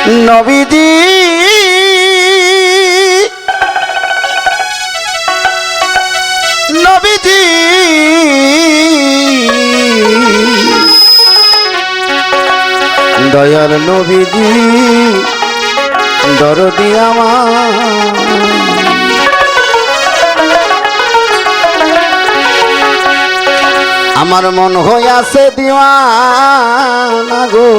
নবীজি নবীজি দয়ার নবীজি দরদি আমার মন হইয়াছে দিওয়ানা গো,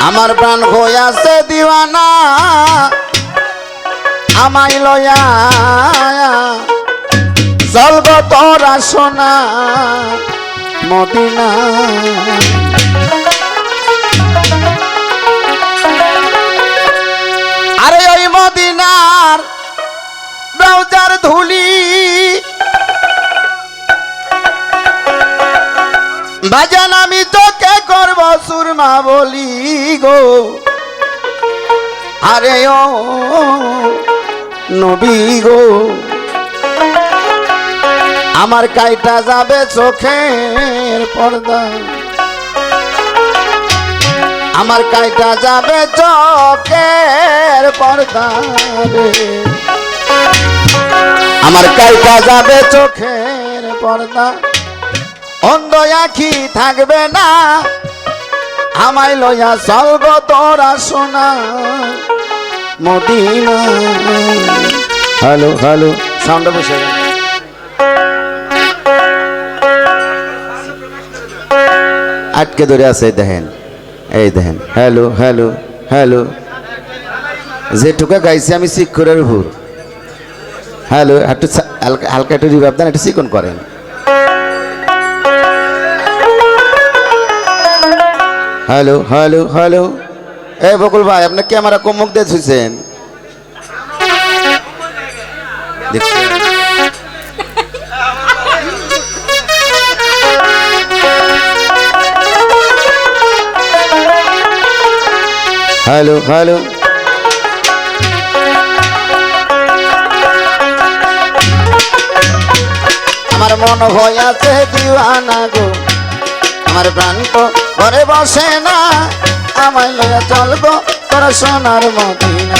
আমার প্রাণ হইয়াছে দিওয়ানা আমায় লয়া চল গো তোরা সোনা মদিনা। আরে ওই মদিনার রওজার ধুলি বাজান আমি তোকে করব সুরমা বলি গো। আরে ও নবী গো আমার কাইটা যাবে চোখের পর্দা, আমার কাইটা যাবে চোখের পর্দা রে, আমার কাইটা যাবে চোখের পর্দা। অন্ধ আখি থাকবে না আমায় লইয়া চলব তোরা সোনা মদিনা। হ্যালো হ্যালো সাউন্ড বসে আটকে ধরে আছে দেখেন, এই দেখেন হ্যালো হ্যালো হ্যালো যেটুকা গাইছি আমি শিক্ষরের ভুর। হ্যালো একটু হালকা একটু রিভাব দেন, একটু চিকন করেন। হ্যালো হ্যালো হ্যালো এই বকুল ভাই আপনি ক্যামেরা কমক দিয়ে ছুঁছেন দেখছেন? হ্যালো হ্যালো আমার মন হইয়াছে দিওয়ানা গো, আমার প্রাণ তো ঘরে বসে না আমায় লইয়া চলবো তোরা সোনার মদিনা।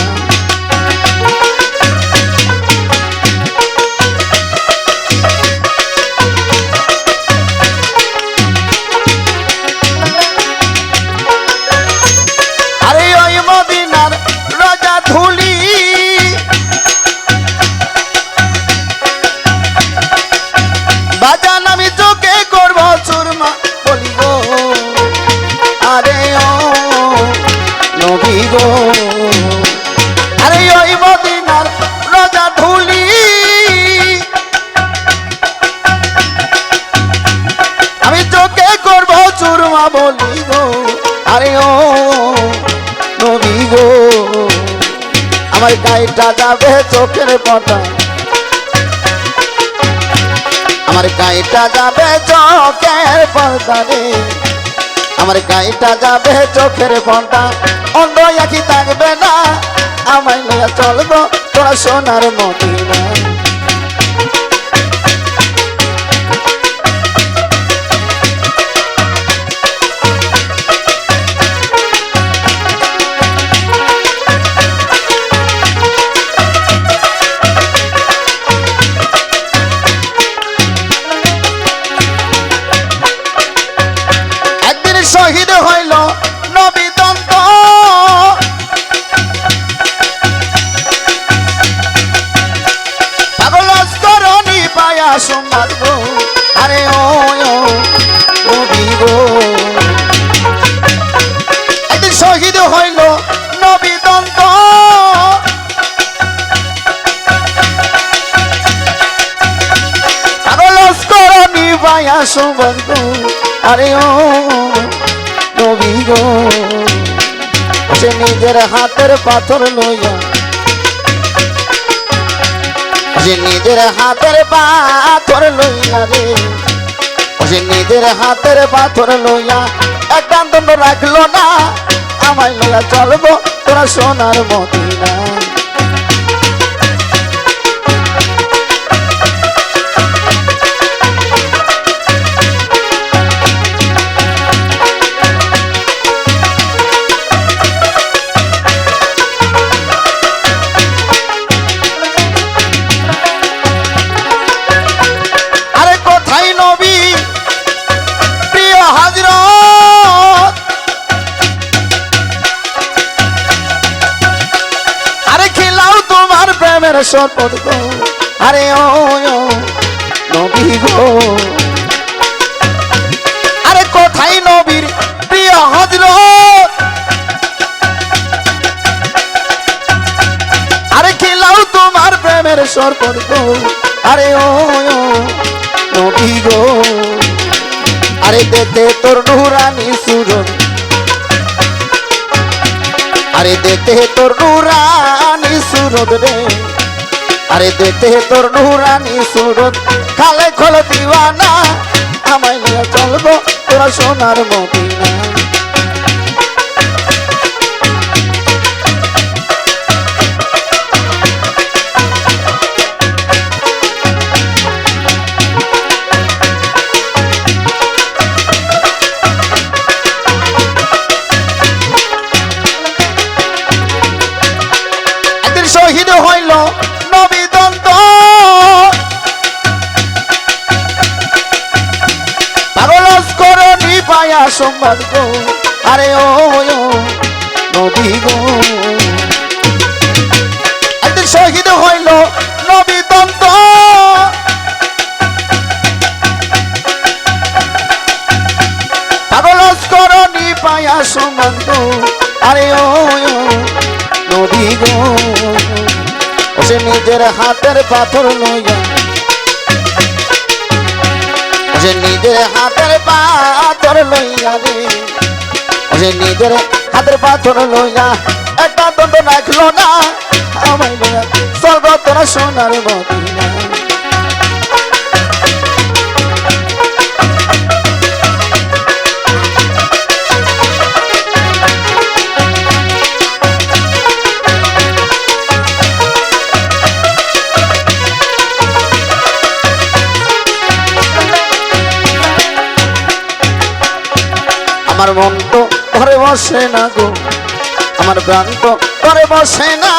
আরে ওই মদিনার রোজা ধুলি বাজান আমি চোখে করবো সুরমা বলি গো। আরে ও নবী গো আরে ওই মদিনার রোজা ধুলি আমি চোখে করবো সুরমা বলি গো। আরে ও নবী গো আমার গাইটা যাবে চোখের পর্দা, আমার গাইটা যাবে চোখের পর্দা রে, আমার গাইটা যাবে চোখের পর্দা। অন্ধ আখি থাকবে না আমায় লইয়া চলবো তোরা সোনার মদিনা। শহীদ হইল নবী দন্ত পাগল করনি পায়া সোমবার গো। আরে ও নবী গো একদিন শহীদ হইল নবী দন্ত পাগল করনি পায়া সোমবার গো। আরে ও নবী গো সে নিজের হাতের পাথর লইয়া, সে নিজের হাতের পাথর লইয়া রে, সে নিজের হাতের পাথর লইয়া একটা দণ্ড রাখলো না আমায় লইয়া চলবো তোরা সোনার মদিনা। সম্পদ গো আরে ও নবী গো আরে কোথায় নবীর প্রিয় হযরত আরে খিলাও তোমার প্রেমের সম্পদ গো আরে ও নবী গো আরে দেখতে তোর নুরানি সুরত আরে দেখতে তোর নুরানি সুরত রে আরে দেখতে তোর নুরানি সুরত খালে খোল দিওয়ানা আমায় নিয়ে চলবো তোরা সোনার মদিনা শহীদ হইল নবী দন্ত পাগল করনি পায়া সংবাদ গো আরে ও নবী গো একদিন শহীদ হইল নবী দন্ত পাগল করনি পায়া সংবাদ গো আরে ও নবী গো সে নিজের হাতের পাথর লইয়া সে নিজের হাতের পাথর লইয়া রে সে নিজের হাতের পাথর লইয়া একটা দণ্ড রাখলো না আমায় লইয়া স্বর্গ তোরা সোনার মদিনা আমার মন তো ঘরে বসে না গো আমার প্রাণ তো ঘরে বসে না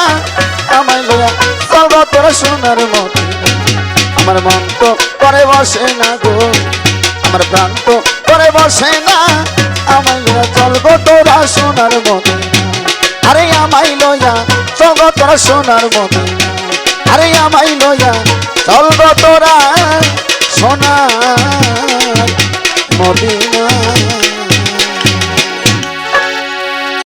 আমায় লইয়া চলবো তোরা সোনার মদিনা আমার মন তো ঘরে বসে না গো আমার প্রাণ তো ঘরে বসে না আমায় লইয়া চলবো তোরা সোনার মদিনা আরে আমায় লইয়া চলবো তোরা সোনার মদিনা আরে আমায় লইয়া চলবো তোরা সোনার মদিনা